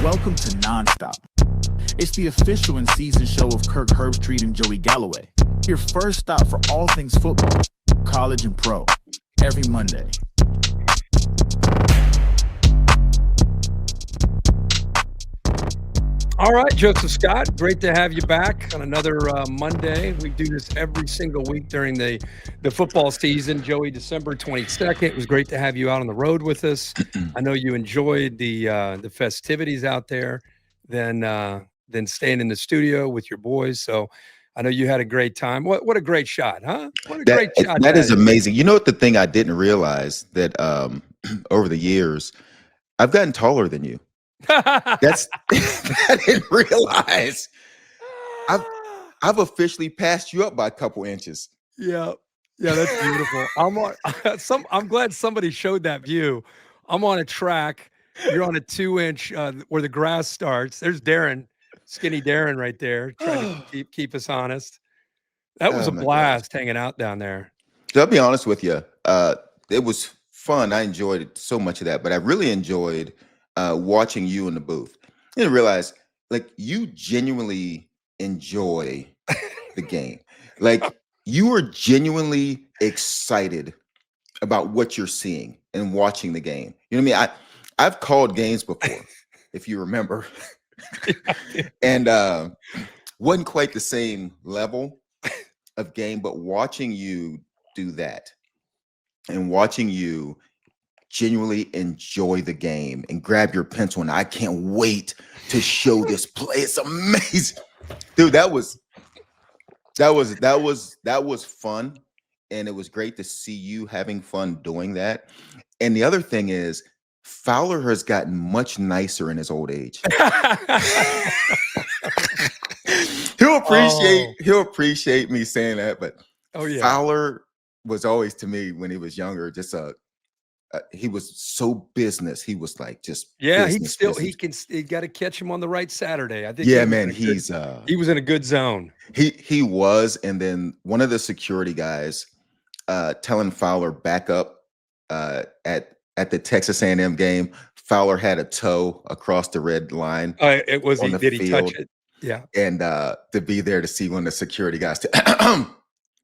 Welcome to Nonstop. It's the official and season show of Kirk, Herbstreit, and Joey Galloway. Your first stop for all things football, college and pro, every Monday. All right, Joseph Scott, great to have you back on another Monday. We do this every single week during the football season. Joey, December 22nd. It was great to have you out on the road with us. I know you enjoyed the festivities out there than staying in the studio with your boys. So I know you had a great time. What a great shot, huh? What a great shot. That is amazing. You know what, the thing I didn't realize that over the years, I've gotten taller than you. That's I didn't realize. I've officially passed you up by a couple inches. Yeah, that's beautiful. I'm glad somebody showed that view. I'm on a track. You're on a 2-inch where the grass starts. There's Darren, skinny Darren right there, trying to keep us honest. That was a blast hanging out down there. So I'll be honest with you. It was fun. I enjoyed so much of that, but I really enjoyed watching you in the booth. I didn't realize, like, you genuinely enjoy the game. Like, you are genuinely excited about what you're seeing and watching the game. You know what I mean? I've called games before, if you remember, and wasn't quite the same level of game, but watching you do that and watching you genuinely enjoy the game and grab your pencil, and I can't wait to show this play. It's amazing, dude. That was fun, and it was great to see you having fun doing that. And the other thing is, Fowler has gotten much nicer in his old age. He'll appreciate me saying that, but Fowler was always, to me, when he was younger, just he was so business. He was like just he got to catch him on the right Saturday. I think. Yeah, man, he was in a good zone. He was, and then one of the security guys telling Fowler back up at the Texas A&M game. Fowler had a toe across the red line. Did he touch it? Yeah, and to be there to see one of the security guys,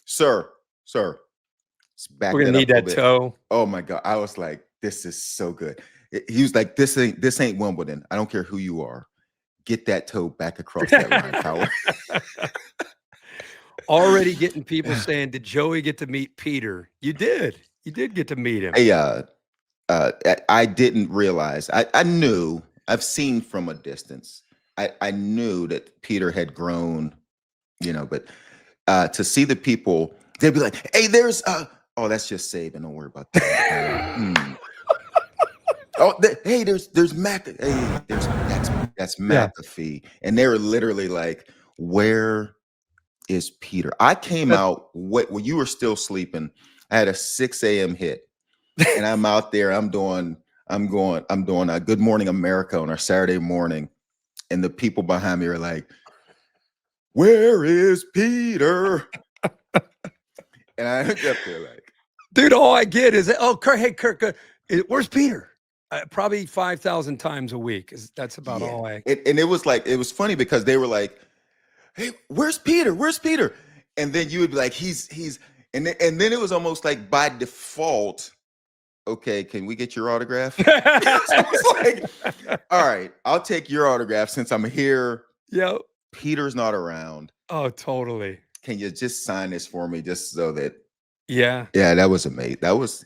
sir. We're gonna need that toe. Oh my God. I was like, this is so good. He was like, this ain't Wimbledon. I don't care who you are. Get that toe back across that line, Fowler. Already getting people saying, did Joey get to meet Peter? You did. You did get to meet him. I didn't realize. I knew. I've seen from a distance. I knew that Peter had grown, but to see the people, they'd be like, hey, there's oh, that's just Saban. Don't worry about that. Oh, hey, there's Mac. Hey, that's McAfee. And they were literally like, where is Peter? I came out when you were still sleeping. I had a 6 a.m. hit, and I'm out there. I'm doing a Good Morning America on our Saturday morning, and the people behind me are like, where is Peter? And I hooked up there like, dude, all I get is, Kirk, hey, Kirk, where's Peter? Probably 5,000 times a week. That's about all I. And it was like, it was funny because they were like, hey, where's Peter? Where's Peter? And then you would be like, he's, and then it was almost like by default, okay, can we get your autograph? So I was like, all right, I'll take your autograph since I'm here. Yep. Peter's not around. Oh, totally. Can you just sign this for me just so that? Yeah, that was amazing. It was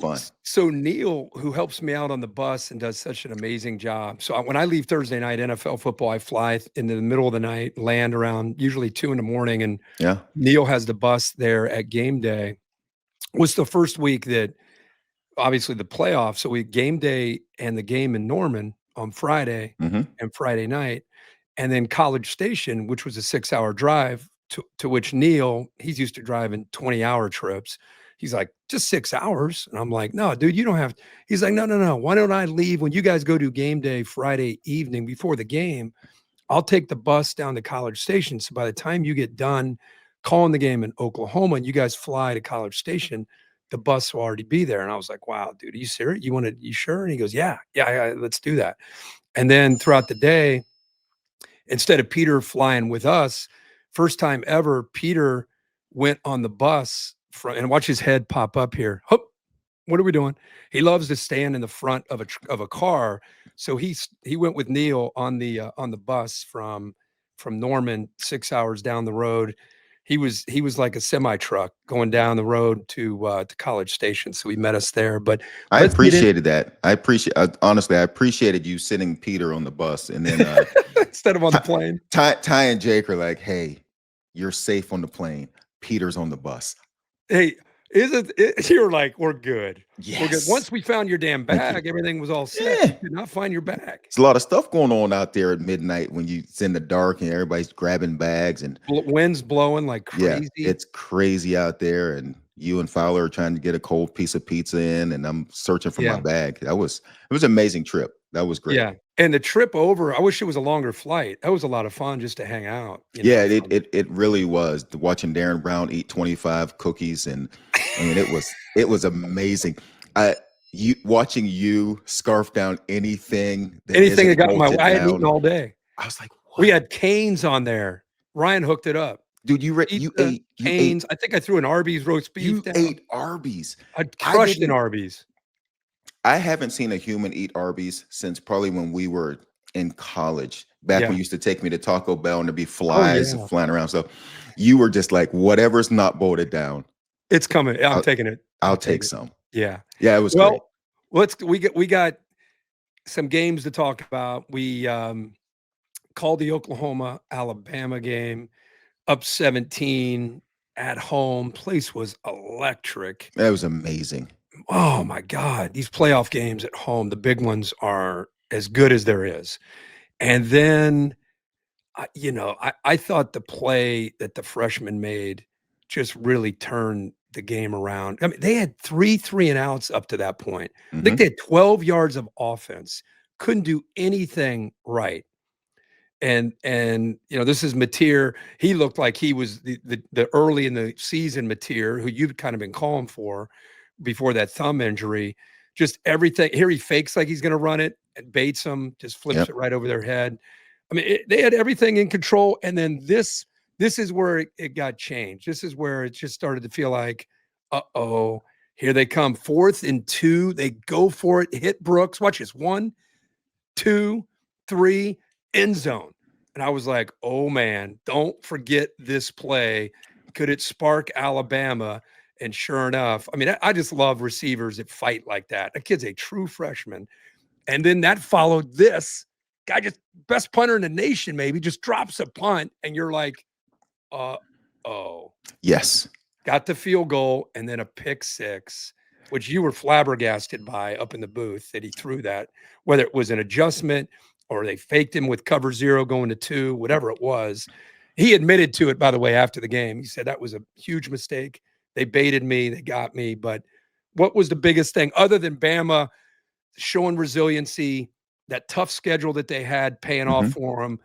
fun. So Neil, who helps me out on the bus and does such an amazing job. So when I leave Thursday night NFL football, I fly into the middle of the night, land around usually 2 a.m, and Neil has the bus there at game day. It was the first week that obviously the playoffs. So we game day and the game in Norman on Friday and Friday night, and then College Station, which was a 6-hour drive. To which Neil, he's used to driving 20-hour trips. He's like, just 6 hours. And I'm like, no, dude, you don't have. He's like, no. Why don't I leave when you guys go to game day Friday evening before the game? I'll take the bus down to College Station. So by the time you get done calling the game in Oklahoma and you guys fly to College Station, the bus will already be there. And I was like, wow, dude, are you serious? You sure? And he goes, yeah, let's do that. And then throughout the day, instead of Peter flying with us, first time ever, Peter went on the bus and watch his head pop up here. Hup, what are we doing? He loves to stand in the front of a car. So he went with Neil on the bus from Norman, 6 hours down the road. He was like a semi truck going down the road to College Station. So he met us there. But I appreciated that. Honestly, I appreciated you sitting Peter on the bus and then instead of on the plane. Ty and Jake are like, "Hey, you're safe on the plane. Peter's on the bus." Hey, you're like, we're good. Yes. We're good. Once we found your damn bag, everything was all set. Yeah. You did not find your bag. There's a lot of stuff going on out there at midnight when it's in the dark and everybody's grabbing bags and wind's blowing like crazy. Yeah, it's crazy out there. And you and Fowler are trying to get a cold piece of pizza in, and I'm searching for my bag. It was an amazing trip. That was great. Yeah. And the trip over, I wish it was a longer flight. That was a lot of fun just to hang out. It really was. Watching Darren Brown eat 25 cookies, and I mean it was amazing. Watching you scarf down anything that got in my way. I hadn't eaten all day. I was like, what? We had canes on there. Ryan hooked it up. Dude, you ate canes. I think I threw an Arby's roast beef. You ate Arby's. I crushed an Arby's. I haven't seen a human eat Arby's since probably when we were in college. Back when you used to take me to Taco Bell and there'd be flies flying around. So you were just like, whatever's not bolted down, it's coming. I'm taking it. I'll take some. Yeah. Yeah, it was great. We got some games to talk about. We called the Oklahoma-Alabama game, up 17 at home. Place was electric. That was amazing. Oh my God. These playoff games at home, the big ones are as good as there is. And then, I thought the play that the freshman made just really turned the game around. I mean, they had 3 and outs up to that point. I think they had 12 yards of offense, couldn't do anything right. And this is Mateer. He looked like he was the early in the season Mateer, who you've kind of been calling for before that thumb injury. Just everything. Here he fakes like he's going to run it and baits them, just flips it right over their head. I mean, they had everything in control. And then this is where it got changed. This is where it just started to feel like, uh-oh, here they come. 4th and 2. They go for it, hit Brooks. Watch this. 1, 2, 3, end zone. And I was like, oh, man, don't forget this play. Could it spark Alabama? And sure enough, I mean, I just love receivers that fight like that. That kid's a true freshman. And then that followed this. Guy just best punter in the nation, maybe, just drops a punt. And you're like, uh-oh. Yes. Got the field goal and then a pick 6, which you were flabbergasted by up in the booth that he threw that, whether it was an adjustment or they faked him with cover 0 going to 2, whatever it was. He admitted to it, by the way, after the game. He said that was a huge mistake. They baited me. They got me. But what was the biggest thing other than Bama showing resiliency, that tough schedule that they had paying off for them?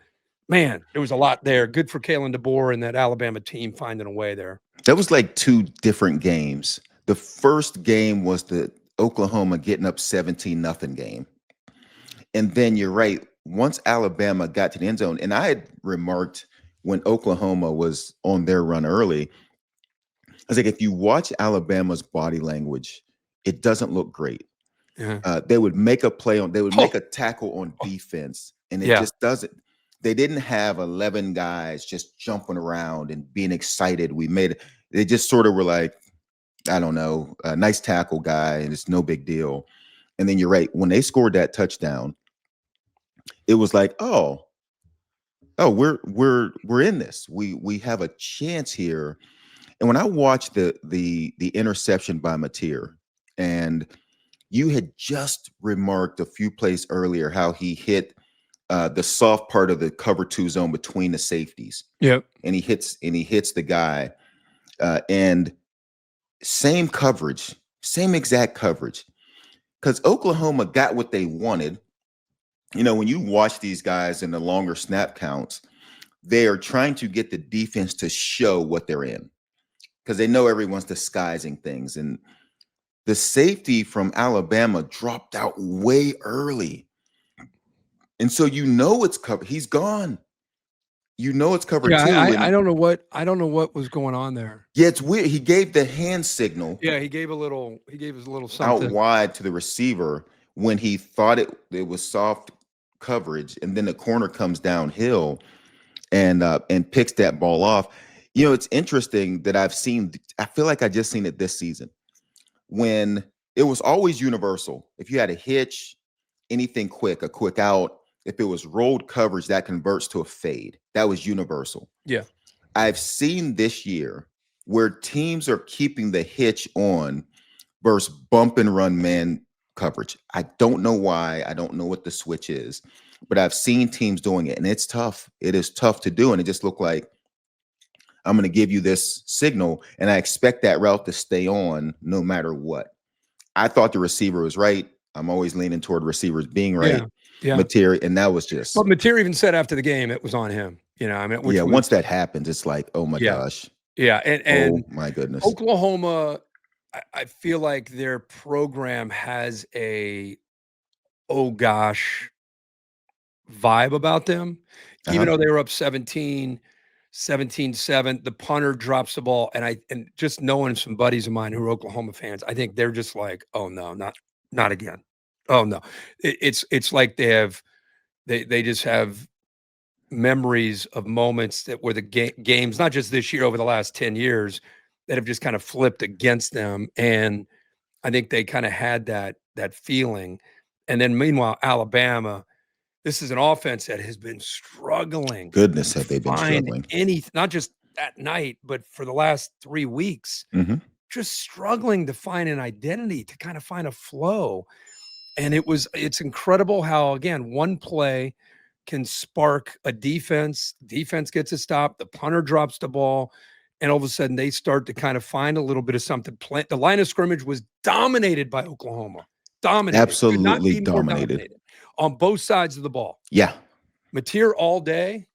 Man, there was a lot there. Good for Kalen DeBoer and that Alabama team finding a way there. That was like 2 different games. The first game was the Oklahoma getting up 17-0 game. And then you're right. Once Alabama got to the end zone, and I had remarked when Oklahoma was on their run early, I was like, if you watch Alabama's body language, it doesn't look great. They would make a play they would make a tackle on defense, and it just doesn't. They didn't have 11 guys just jumping around and being excited. They just sort of were like, I don't know, a nice tackle guy, and it's no big deal. And then you're right. When they scored that touchdown, it was like, oh, we're in this. We have a chance here. And when I watched the interception by Mateer, and you had just remarked a few plays earlier how he hit the soft part of the cover 2 zone between the safeties. Yep. And he hits the guy. And same coverage, same exact coverage. Because Oklahoma got what they wanted. When you watch these guys in the longer snap counts, they are trying to get the defense to show what they're in, because they know everyone's disguising things. And the safety from Alabama dropped out way early. And so it's covered. He's gone. It's covered too. I don't know what was going on there. Yeah, it's weird. He gave the hand signal. Yeah, he gave us a little something out wide to the receiver when he thought it was soft coverage, and then the corner comes downhill and picks that ball off. It's interesting that I feel like I just seen it this season, when it was always universal. If you had a hitch, anything quick, a quick out, if it was rolled coverage, that converts to a fade. That was universal. Yeah. I've seen this year where teams are keeping the hitch on versus bump and run man coverage. I don't know why. I don't know what the switch is, but I've seen teams doing it, and it's tough. It is tough to do, and it just looked like, I'm going to give you this signal, and I expect that route to stay on no matter what. I thought the receiver was right. I'm always leaning toward receivers being right. Yeah. Mateer, and that was just. But Mateer even said after the game it was on him. Once that happens, it's like, oh my gosh. Yeah, and oh my goodness. Oklahoma, I feel like their program has a oh gosh vibe about them. Even though they were up 17-7, the punter drops the ball, and just knowing some buddies of mine who are Oklahoma fans, I think they're just like, oh no, not again. Oh no. It's like they just have memories of moments that were the games, not just this year, over the last 10 years, that have just kind of flipped against them. And I think they kind of had that feeling. And then meanwhile, Alabama, this is an offense that has been struggling. Goodness, have they been struggling? Not just that night, but for the last 3 weeks, just struggling to find an identity, to kind of find a flow. And it's incredible how, again, one play can spark a defense gets a stop, the punter drops the ball, and all of a sudden they start to kind of find a little bit of something. The line of scrimmage was dominated by Oklahoma. Dominated. Absolutely dominated on both sides of the ball. Yeah. Mateer all day.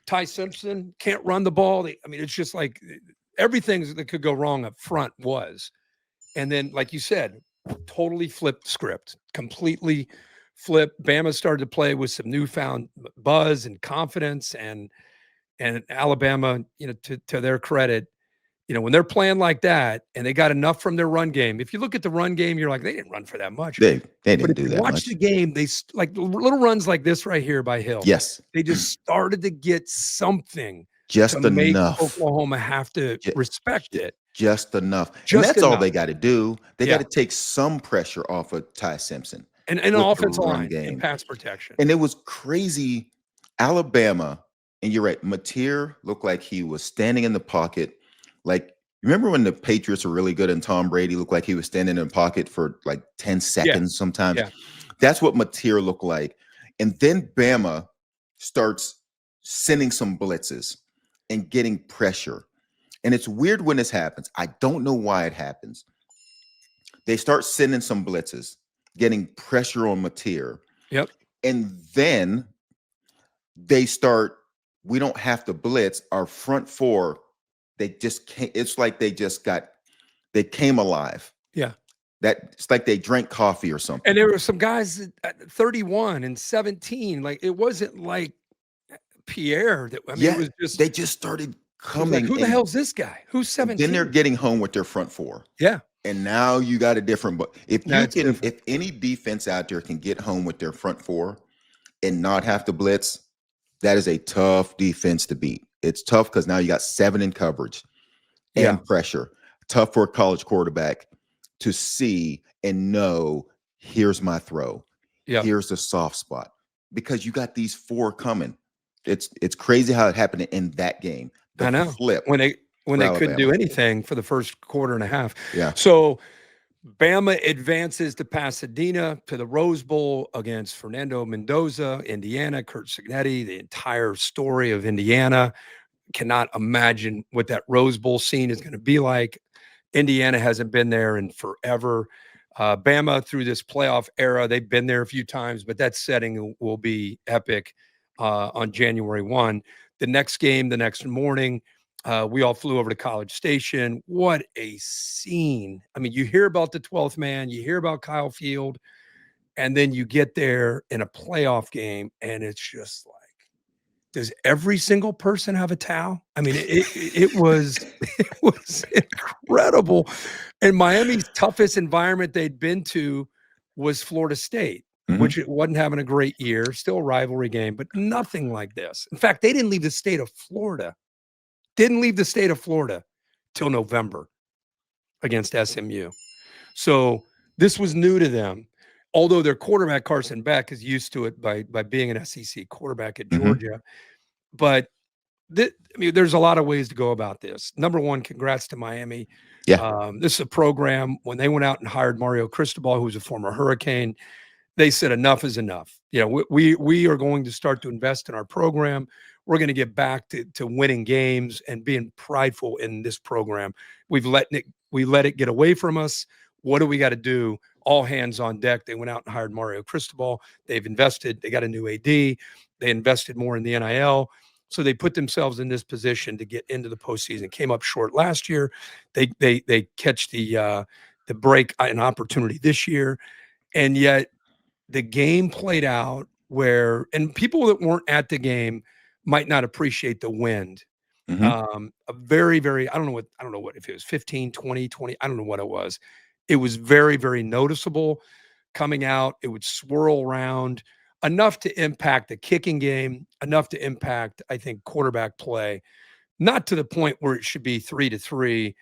Ty Simpson can't run the ball. It's just like everything that could go wrong up front was. And then, like you said, totally flipped script, completely flipped. Bama started to play with some newfound buzz and confidence, and Alabama, to their credit, when they're playing like that and they got enough from their run game. If you look at the run game, you're like, they didn't run for that much. They didn't do that much. Watch the game. They like little runs like this right here by Hill. Yes. They just started to get something just to enough. Make Oklahoma have to respect it. Just enough. And that's all they got to do. They got to take some pressure off of Ty Simpson. And an offensive line and pass protection. And it was crazy. Alabama, and you're right, Mateer looked like he was standing in the pocket. Like, remember when the Patriots were really good and Tom Brady looked like he was standing in the pocket for like 10 seconds sometimes? Yeah. That's what Mateer looked like. And then Bama starts sending some blitzes and getting pressure. And it's weird when this happens. I don't know why it happens. They start sending some blitzes, getting pressure on Mateer. Yep. And then they start, we don't have to blitz. Our front four, they just came, it's like they came alive. Yeah. It's like they drank coffee or something. And there were some guys at 31 and 17. Like, it wasn't like Pierre. It was just, they just started coming. Like, who the hell's this guy? Who's 17? Then they're getting home with their front four. Yeah. And now you got a different, but if any defense out there can get home with their front four and not have to blitz, that is a tough defense to beat. It's tough because now you got 7 in coverage and pressure. Tough for a college quarterback to see and know, here's my throw. Yeah. Here's the soft spot. Because you got these 4 coming. It's crazy how it happened in that game. I know. Flip when they couldn't do anything for the first quarter and a half. Yeah. So Bama advances to Pasadena to the Rose Bowl against Fernando Mendoza, Indiana, Kurt Signetti, the entire story of Indiana. Cannot imagine what that Rose Bowl scene is going to be like. Indiana hasn't been there in forever. Bama, through this playoff era, they've been there a few times, but that setting will be epic on January 1. The next game, the next morning, we all flew over to College Station. What a scene. You hear about the 12th man, you hear about Kyle Field, And then you get there in a playoff game, and it's just like, does every single person have a towel? I mean, it was incredible. And Miami's toughest environment they'd been to was Florida State, which it wasn't having a great year, still a rivalry game, but nothing like this. In fact, they didn't leave the state of Florida. Till November against SMU. So this was new to them. Although their quarterback, Carson Beck, is used to it by being an SEC quarterback at Georgia. But there's a lot of ways to go about this. Number one, congrats to Miami. Yeah. This is a program, when they went out and hired Mario Cristobal, who was a former Hurricane, they said enough is enough. We are going to start to invest in our program. We're going to get back to winning games and being prideful in this program. We let it get away from us. What do we got to do? All hands on deck. They went out and hired Mario Cristobal. They've invested. They got a new AD. They invested more in the NIL. So they put themselves in this position to get into the postseason. Came up short last year. They catch the break, an opportunity this year, and yet the game played out where, and people that weren't at the game might not appreciate the wind. A very, very, I don't know what, if it was 15, 20, I don't know what it was. It was very, very noticeable coming out. It would swirl around enough to impact the kicking game, enough to impact, I think, quarterback play, not to the point where it should be 3-3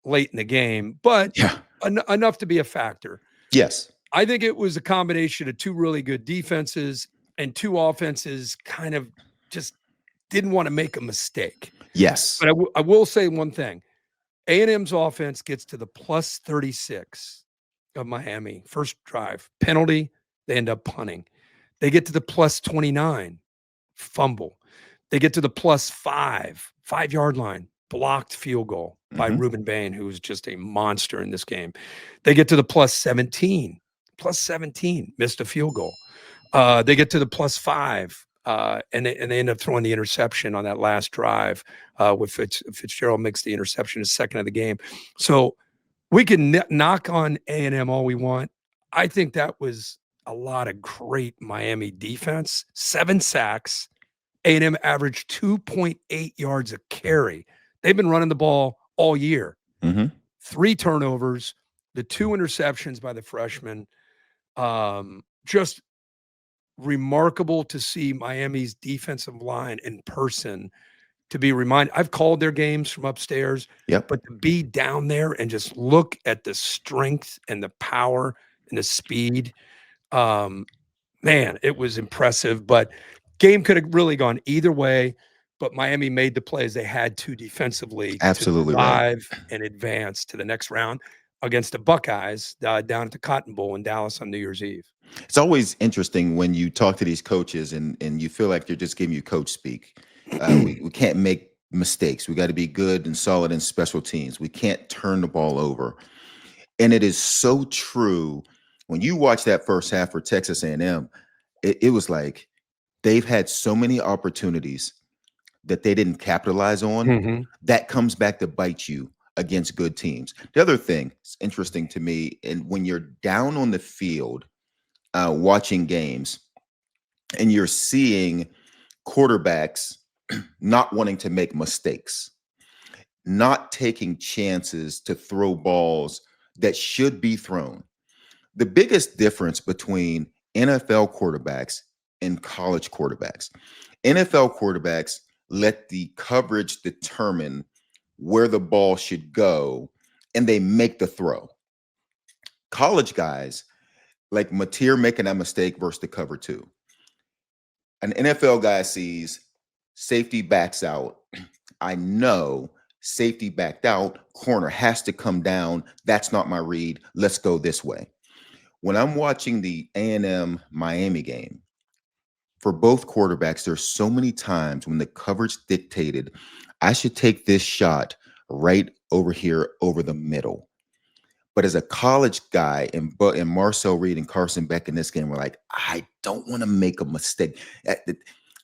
late in the game, but enough to be a factor. Yes. I think it was a combination of two really good defenses and two offenses kind of just didn't want to make a mistake. Yes. But I will say one thing. A&M's offense gets to the plus 36 of Miami. First drive, penalty, they end up punting. They get to the plus 29, fumble. They get to the plus 5-yard line, blocked field goal by Ruben Bain, who was just a monster in this game. They get to the plus 17, missed a field goal. They get to the plus 5, and they end up throwing the interception on that last drive. With Fitzgerald makes the interception a second of the game. So we can knock on A&M all we want. I think that was a lot of great Miami defense. 7 sacks. A&M averaged 2.8 yards a carry. They've been running the ball all year. 3 turnovers, the 2 interceptions by the freshman. Just remarkable to see Miami's defensive line in person, to be reminded. I've called their games from upstairs, but to be down there and just look at the strength and the power and the speed, man, it was impressive. But game could have really gone either way, but Miami made the plays they had to defensively to survive and advance to the next round against the Buckeyes down at the Cotton Bowl in Dallas on New Year's Eve. It's always interesting when you talk to these coaches and you feel like they're just giving you coach speak. We can't make mistakes. We got to be good and solid in special teams. We can't turn the ball over. And it is so true. When you watch that first half for Texas A&M, it was like they've had so many opportunities that they didn't capitalize on. That comes back to bite you against good teams. The other thing is interesting to me, and when you're down on the field watching games and you're seeing quarterbacks not wanting to make mistakes, not taking chances to throw balls that should be thrown. The biggest difference between NFL quarterbacks and college quarterbacks. NFL quarterbacks let the coverage determine where the ball should go, and they make the throw. College guys, like Mateer making that mistake versus the cover 2. An NFL guy sees safety backs out. I know safety backed out, corner has to come down. That's not my read. Let's go this way. When I'm watching the A&M Miami game, for both quarterbacks, there's so many times when the coverage dictated, I should take this shot right over here over the middle. But as a college guy, and Marcel Reed and Carson Beck in this game were like, I don't want to make a mistake.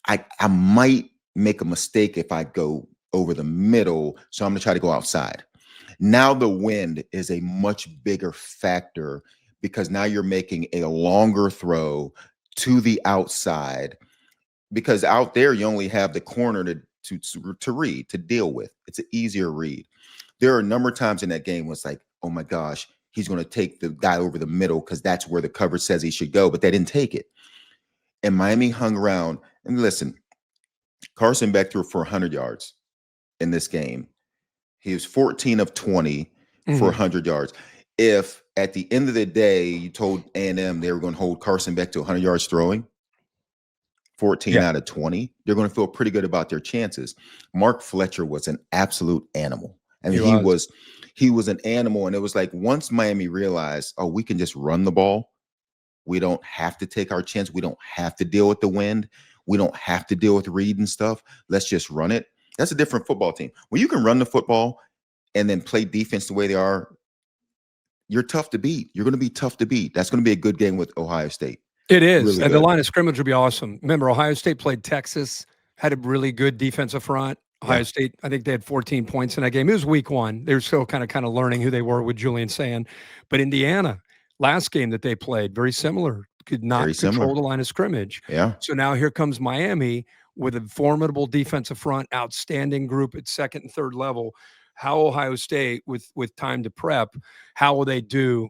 I might make a mistake if I go over the middle, so I'm going to try to go outside. Now the wind is a much bigger factor because now you're making a longer throw to the outside, because out there you only have the corner to read, to deal with. It's an easier read. There are a number of times in that game where it's like, oh my gosh, he's going to take the guy over the middle because that's where the coverage says he should go, but they didn't take it. And Miami hung around. And listen, Carson Beck threw for 100 yards in this game. He was 14 of 20 for 100 yards. If at the end of the day you told A&M they were going to hold Carson Beck to 100 yards throwing, 14 out of 20, they're going to feel pretty good about their chances. Mark Fletcher was an absolute animal. I mean, he was an animal. And it was like, once Miami realized, oh, we can just run the ball. We don't have to take our chance. We don't have to deal with the wind. We don't have to deal with Reed and stuff. Let's just run it. That's a different football team. When you can run the football and then play defense the way they are, you're tough to beat. You're going to be tough to beat. That's going to be a good game with Ohio State. It is. Really and good. The line of scrimmage will be awesome. Remember, Ohio State played Texas, had a really good defensive front. Ohio State, I think they had 14 points in that game. It was week one. They were still kind of learning who they were with Julian Sand. But Indiana, last game that they played, very similar. Could not control the line of scrimmage. Yeah. So now here comes Miami with a formidable defensive front, outstanding group at second and third level. How Ohio State, with time to prep, how will they do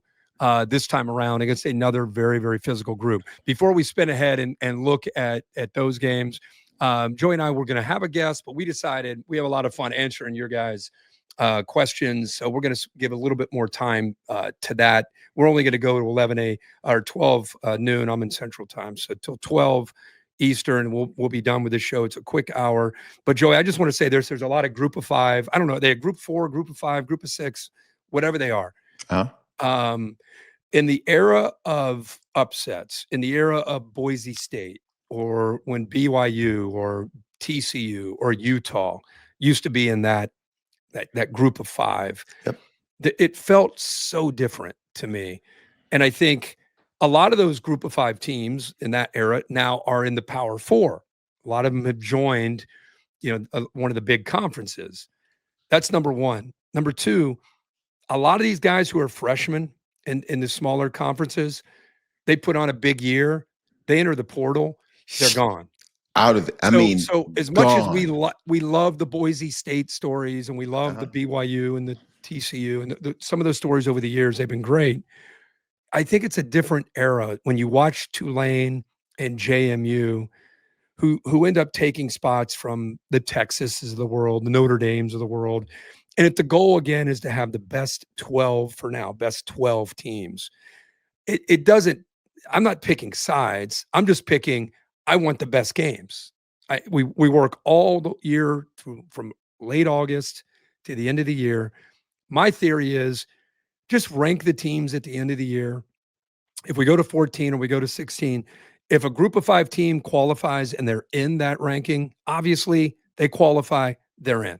this time around against another very, very physical group? Before we spin ahead and look at those games, Joey and I were going to have a guest, but we decided we have a lot of fun answering your guys' questions. So we're going to give a little bit more time to that. We're only going to go to 12 noon. I'm in Central Time, so till 12 Eastern, we'll be done with this show. It's a quick hour. But Joey, I just want to say there's a lot of group of five. I don't know. They have group 4, group of 5, group of 6, whatever they are. In the era of upsets, in the era of Boise State, or when BYU or TCU or Utah used to be in that group of 5, it felt so different to me. And I think a lot of those group of 5 teams in that era now are in the Power 4. A lot of them have joined, one of the big conferences. That's number one. Number two, a lot of these guys who are freshmen in the smaller conferences, they put on a big year. They enter the portal, they're gone. Out of it. So as much as we love the Boise State stories and we love the BYU and the TCU and some of those stories over the years, they've been great. I think it's a different era when you watch Tulane and JMU, who end up taking spots from the Texases of the world, the Notre Dames of the world. And if the goal again is to have the best 12 for now, best 12 teams, it doesn't, I'm not picking sides. I'm just picking, I want the best games. We work all the year from late August to the end of the year. My theory is just rank the teams at the end of the year. If we go to 14 or we go to 16, if a group of 5 team qualifies and they're in that ranking, obviously they qualify, they're in.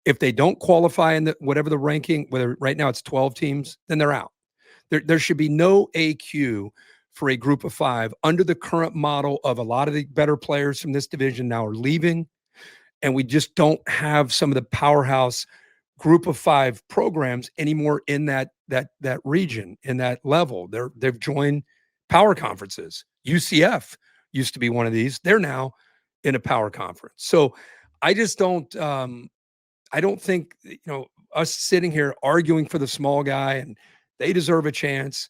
If they don't qualify in whatever the ranking, whether right now it's 12 teams, then they're out. There should be no AQ for a group of 5 under the current model of a lot of the better players from this division now are leaving. And we just don't have some of the powerhouse group of 5 programs anymore in that region, in that level. They've joined power conferences. UCF used to be one of these. They're now in a power conference. So I just don't, I don't think, us sitting here arguing for the small guy and they deserve a chance.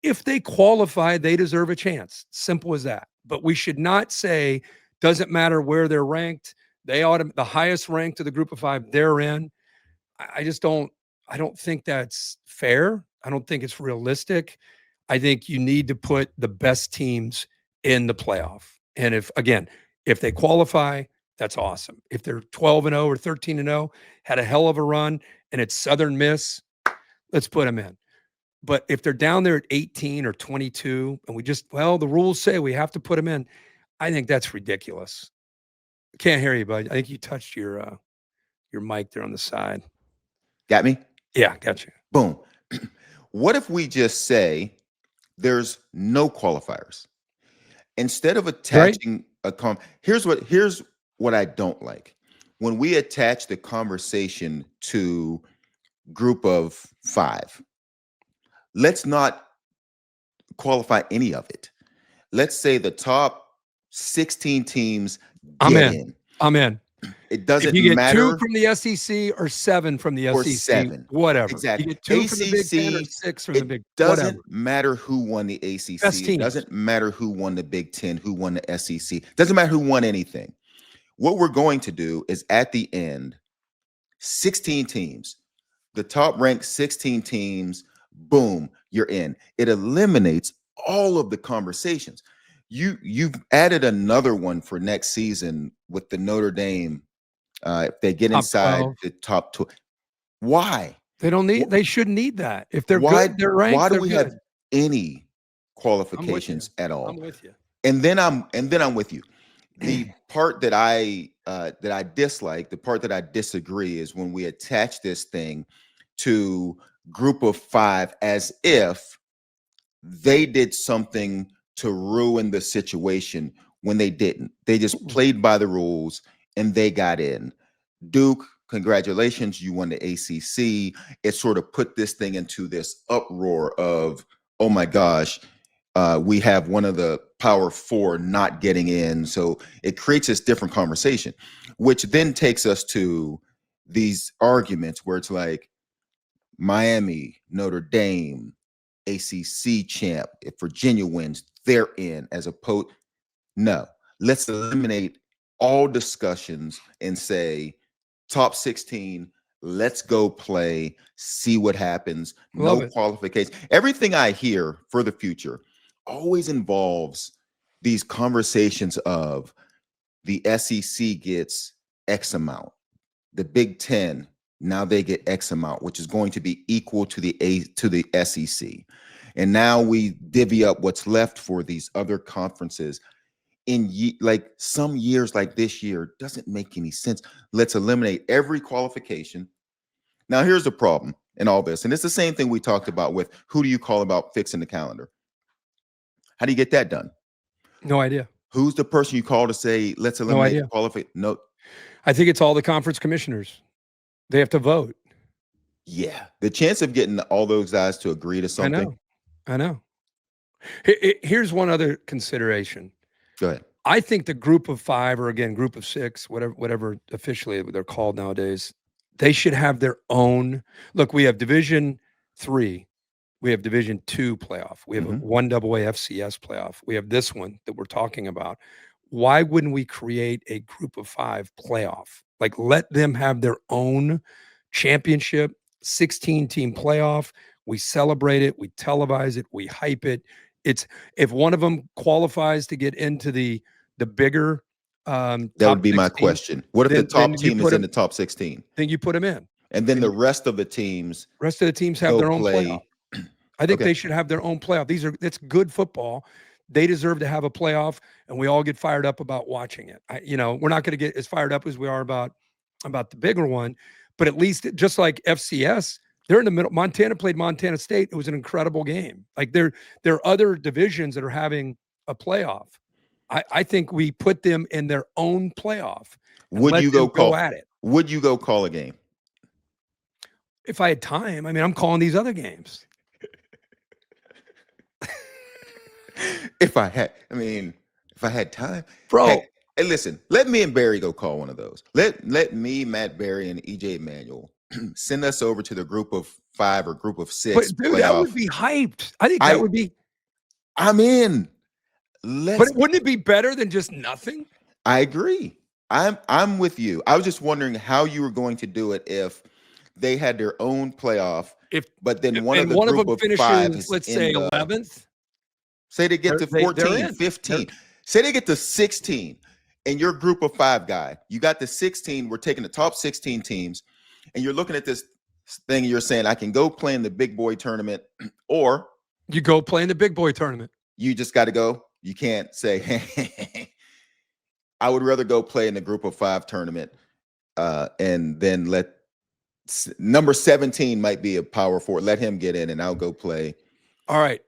If they qualify, they deserve a chance. Simple as that. But we should not say, doesn't matter where they're ranked. They ought to, the highest ranked of the group of 5, they're in. I don't think that's fair. I don't think it's realistic. I think you need to put the best teams in the playoff. And if they qualify, that's awesome. If they're 12-0 or 13-0, had a hell of a run, and it's Southern Miss, let's put them in. But if they're down there at 18 or 22, and the rules say we have to put them in, I think that's ridiculous. Can't hear you, bud. I think you touched your mic there on the side. Got me? Yeah, got you. Boom. What if we just say there's no qualifiers? Instead of attaching here's what I don't like. When we attach the conversation to group of 5, let's not qualify any of it. Let's say the top 16 teams I'm get in. in. I'm in. It doesn't if you get matter. 2 from the SEC or 7 from the Or SEC, 7. whatever. Exactly. You get 2 from the Big Ten or ACC, 6 from the Big, doesn't whatever. matter who won the ACC. Best It teams. doesn't matter who won the Big Ten, who won the SEC. Doesn't matter who won anything. What we're going to do is at the end, 16 teams, the top ranked 16 teams, boom, you're in. It eliminates all of the conversations. You've added another one for next season with the Notre Dame. If they get inside the top 12, why? They don't need. They shouldn't need that. If they're good, they're ranked. Why do we have any qualifications at all? I'm with you. And then I'm with you. The part that I dislike, the part that I disagree, is when we attach this thing to group of 5 as if they did something to ruin the situation when they didn't. They just played by the rules and they got in. Duke, congratulations, you won the ACC. It sort of put this thing into this uproar of, oh my gosh, we have one of the Power 4 not getting in. So it creates this different conversation, which then takes us to these arguments where it's like Miami, Notre Dame, ACC champ. If Virginia wins, they're in. As opposed, no, let's eliminate all discussions and say top 16, let's go play, see what happens. No qualifications. Everything I hear for the future always involves these conversations of the SEC gets X amount, the Big Ten, now they get X amount, which is going to be equal to the SEC. And now we divvy up what's left for these other conferences. Like some years, like this year, doesn't make any sense. Let's eliminate every qualification. Now, here's the problem in all this, and it's the same thing we talked about with who do you call about fixing the calendar? How do you get that done? No idea. Who's the person you call to say, let's eliminate qualification? No. I think it's all the conference commissioners. They have to vote. Yeah. The chance of getting all those guys to agree to something. I know. Here's one other consideration. Go ahead. I think the group of 5, or again, group of 6, whatever officially they're called nowadays, they should have their own. Look, we have Division 3. We have Division 2 playoff. We have a 1AA FCS playoff. We have this one that we're talking about. Why wouldn't we create a group of 5 playoff? Like, let them have their own championship, 16-team playoff. We celebrate it. We televise it. We hype it. It's if one of them qualifies to get into the bigger that would be 16, my question. What if the top team is in the top 16? Then you put them in. And then the rest of the teams have their own playoff. I think they should have their own playoff. That's good football. They deserve to have a playoff, and we all get fired up about watching it. We're not going to get as fired up as we are about the bigger one, but at least just like FCS, they're in the middle. Montana played Montana State. It was an incredible game. Like there are other divisions that are having a playoff. I think we put them in their own playoff. Would you go at it? Would you go call a game? If I had time. I mean, I'm calling these other games. If I had time, bro. Hey, listen, let me and Barry go call one of those. Let me, Matt Barry, and EJ Emanuel send us over to the group of 5 or group of 6. But dude, that would be hyped. I think that would be. I'm in. But wouldn't it be better than just nothing? I agree. I'm with you. I was just wondering how you were going to do it if they had their own playoff. But then one of them finishes, let's say 11th. Say they get to 14, 15. Say they get to 16, and your group of 5 guy, you got the 16. We're taking the top 16 teams, and you're looking at this thing. And you're saying, I can go play in the big boy tournament, or you go play in the big boy tournament. You just got to go. You can't say, hey, I would rather go play in the group of 5 tournament, and then let number 17 might be a Power 4. Let him get in, and I'll go play. All right.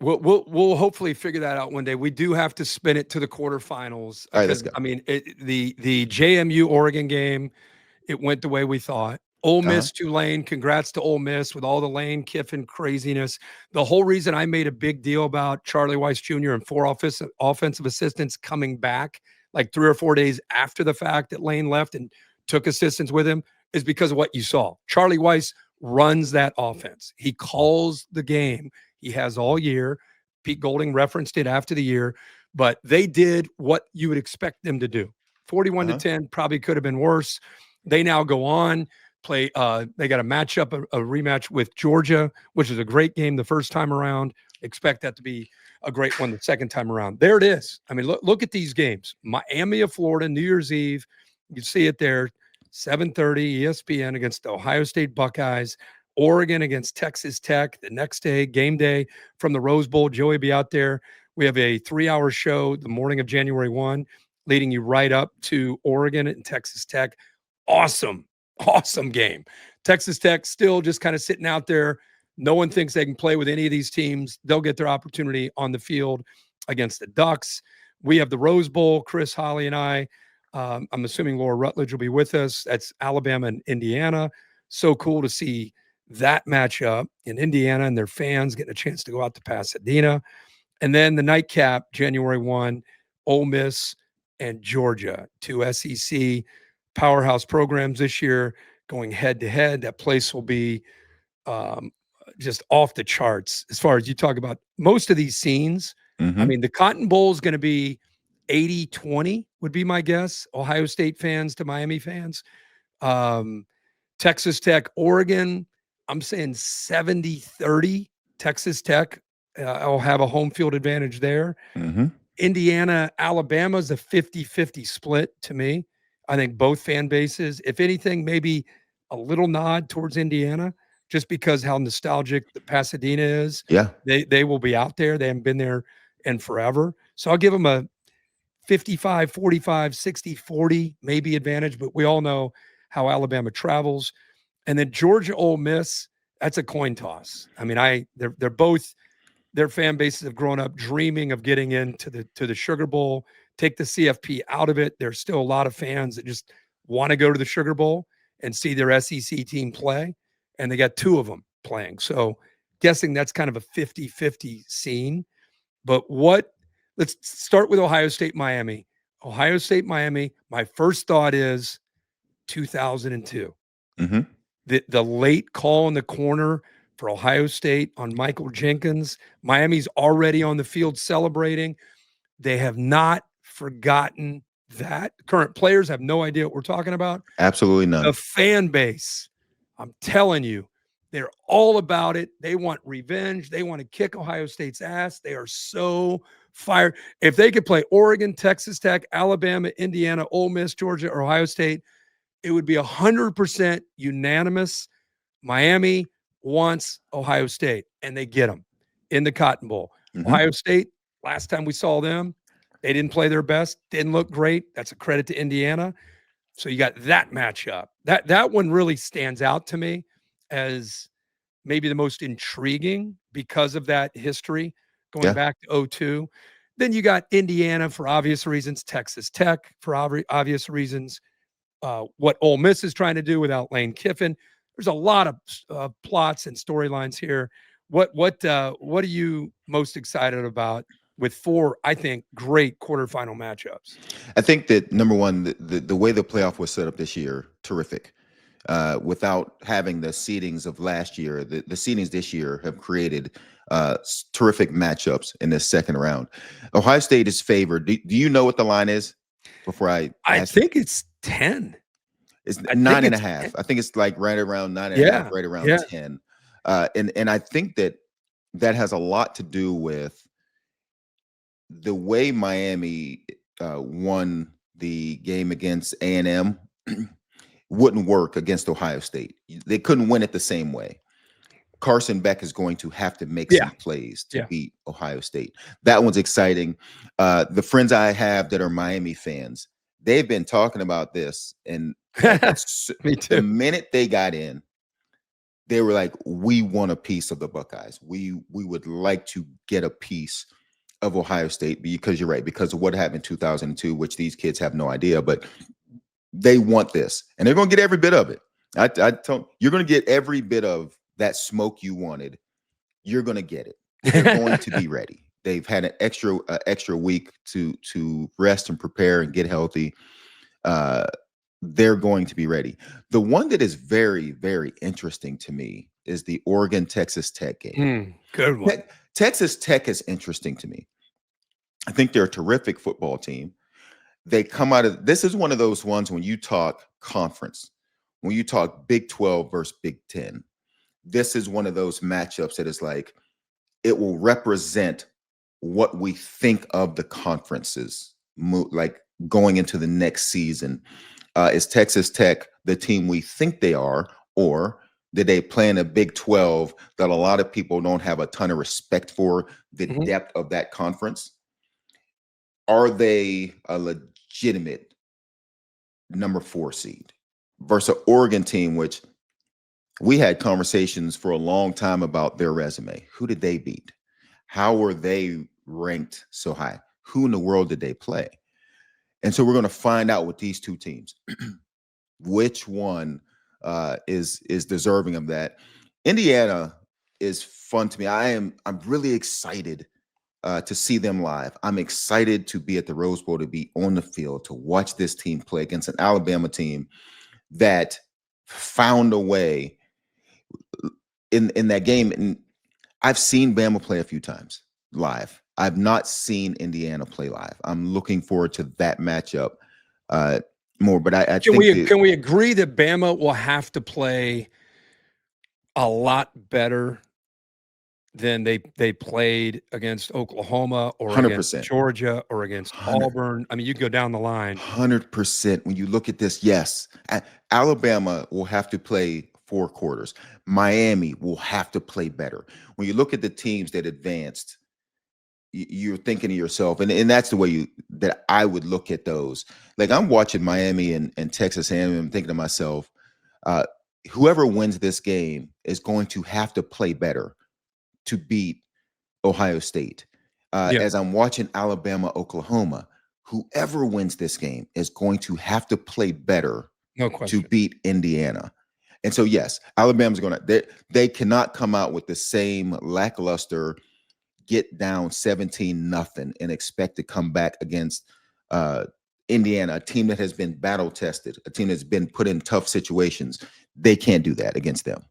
We'll hopefully figure that out one day. We do have to spin it to the quarterfinals. All right, let's go. I mean, the JMU Oregon game, it went the way we thought. Ole Miss, Tulane. Congrats to Ole Miss with all the Lane Kiffin craziness. The whole reason I made a big deal about Charlie Weiss Jr. and 4 offensive assistants coming back like 3 or 4 days after the fact that Lane left and took assistants with him is because of what you saw. Charlie Weiss runs that offense. He calls the game. He has all year. Pete Golding referenced it after the year, but they did what you would expect them to do. 41-10 probably could have been worse. They now go on. They got a matchup, a rematch with Georgia, which is a great game the first time around. Expect that to be a great one the second time around. There it is. I mean, look at these games. Miami of Florida, New Year's Eve. You see it there, 7:30 ESPN against the Ohio State Buckeyes. Oregon against Texas Tech the next day, game day from the Rose Bowl. Joey will be out there. We have a 3-hour show the morning of January 1, leading you right up to Oregon and Texas Tech. Awesome game. Texas Tech still just kind of sitting out there. No one thinks they can play with any of these teams. They'll get their opportunity on the field against the Ducks. We have the Rose Bowl. Chris, Holly, and I. I'm assuming Laura Rutledge will be with us. That's Alabama and Indiana. So cool to see that matchup in Indiana and their fans getting a chance to go out to Pasadena. And then the nightcap, January 1, Ole Miss and Georgia, 2 SEC powerhouse programs this year going head to head. That place will be just off the charts as far as you talk about most of these scenes. I mean, the Cotton Bowl is going to be 80-20 would be my guess. Ohio State fans to Miami fans. Texas Tech, Oregon, I'm saying 70-30. Texas Tech will have a home field advantage there. Indiana, Alabama is a 50-50 split to me. I think both fan bases, if anything, maybe a little nod towards Indiana, just because how nostalgic the Pasadena is. Yeah. They will be out there. They haven't been there in forever. So I'll give them a 55, 45, 60, 40, maybe advantage, but we all know how Alabama travels. And then Georgia, Ole Miss, that's a coin toss. I mean, they're both, their fan bases have grown up dreaming of getting into the Sugar Bowl. Take the CFP out of it. There's still a lot of fans that just want to go to the Sugar Bowl and see their SEC team play. And they got 2 of them playing. So guessing that's kind of a 50-50 scene. But let's start with Ohio State, Miami. Ohio State, Miami, my first thought is 2002. The late call in the corner for Ohio State on Michael Jenkins. Miami's already on the field celebrating. They have not forgotten that. Current players have no idea what we're talking about. Absolutely none. The fan base, I'm telling you, they're all about it. They want revenge. They want to kick Ohio State's ass. They are so fired. If they could play Oregon, Texas Tech, Alabama, Indiana, Ole Miss, Georgia, or Ohio State, it would be 100% unanimous. Miami wants Ohio State, and they get them in the Cotton Bowl. Ohio State, last time we saw them, they didn't play their best, didn't look great. That's a credit to Indiana. So you got that matchup. That one really stands out to me as maybe the most intriguing because of that history going back to 2002. Then you got Indiana for obvious reasons, Texas Tech for obvious reasons, what Ole Miss is trying to do without Lane Kiffin. There's a lot of plots and storylines here. What are you most excited about with 4, I think, great quarterfinal matchups? I think that number one, the way the playoff was set up this year, terrific. Without having the seedings of last year, the seedings this year have created terrific matchups in this second round. Ohio State is favored. Do you know what the line is? Before I think it's 10. It's 9.5. I think it's like right around 9.5, right around 10. And I think that has a lot to do with the way Miami won the game against A&M. Wouldn't work against Ohio State. They couldn't win it the same way. Carson Beck is going to have to make some plays to beat Ohio State. That one's exciting. The friends I have that are Miami fans, they've been talking about this, and Me too. The minute they got in, they were like, we want a piece of the Buckeyes. We would like to get a piece of Ohio State, because you're right, because of what happened in 2002, which these kids have no idea, but they want this, and they're going to get every bit of it. I told you're going to get every bit of that smoke you wanted. You're going to get it. They're going to be ready. They've had an extra week to rest and prepare and get healthy. They're going to be ready. The one that is very, very interesting to me is the Oregon-Texas Tech game. Good one. Texas Tech is interesting to me. I think they're a terrific football team. They come out of this is one of those ones when you talk conference, when you talk Big 12 versus Big 10. This is one of those matchups that is like it will represent what we think of the conferences, like going into the next season. Is Texas Tech the team we think they are, or did they play in a Big 12 that a lot of people don't have a ton of respect for the depth of that conference? Are they a legitimate number 4 seed versus an Oregon team, which we had conversations for a long time about their resume? Who did they beat? How were they ranked so high? Who in the world did they play? And so we're going to find out with these two teams which one is deserving of that. Indiana is fun to me. I'm really excited to see them live. I'm excited to be at the Rose Bowl, to be on the field, to watch this team play against an Alabama team that found a way in that game. And I've seen Bama play a few times live. I've not seen Indiana play live. I'm looking forward to that matchup more. But I can we agree that Bama will have to play a lot better than they played against Oklahoma or 100%. Against Georgia or against Auburn? I mean, you go down the line. 100%. When you look at this, yes, Alabama will have to play 4 quarters. Miami will have to play better. When you look at the teams that advanced, you're thinking to yourself, and that's the way that I would look at those. Like I'm watching Miami and Texas A&M, I'm thinking to myself, whoever wins this game is going to have to play better to beat Ohio State. As I'm watching Alabama, Oklahoma, whoever wins this game is going to have to play better to beat Indiana. And so, yes, Alabama's going to, they cannot come out with the same lackluster, get down 17-0 and expect to come back against Indiana, a team that has been battle tested, a team that's been put in tough situations. They can't do that against them.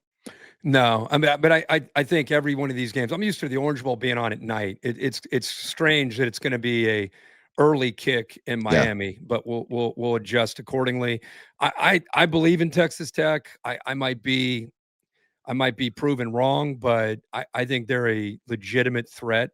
No, I mean, but I think every one of these games, I'm used to the Orange Bowl being on at night. It's strange that it's going to be a early kick in Miami, but we'll adjust accordingly. I believe in Texas Tech. I might be proven wrong, but I think they're a legitimate threat,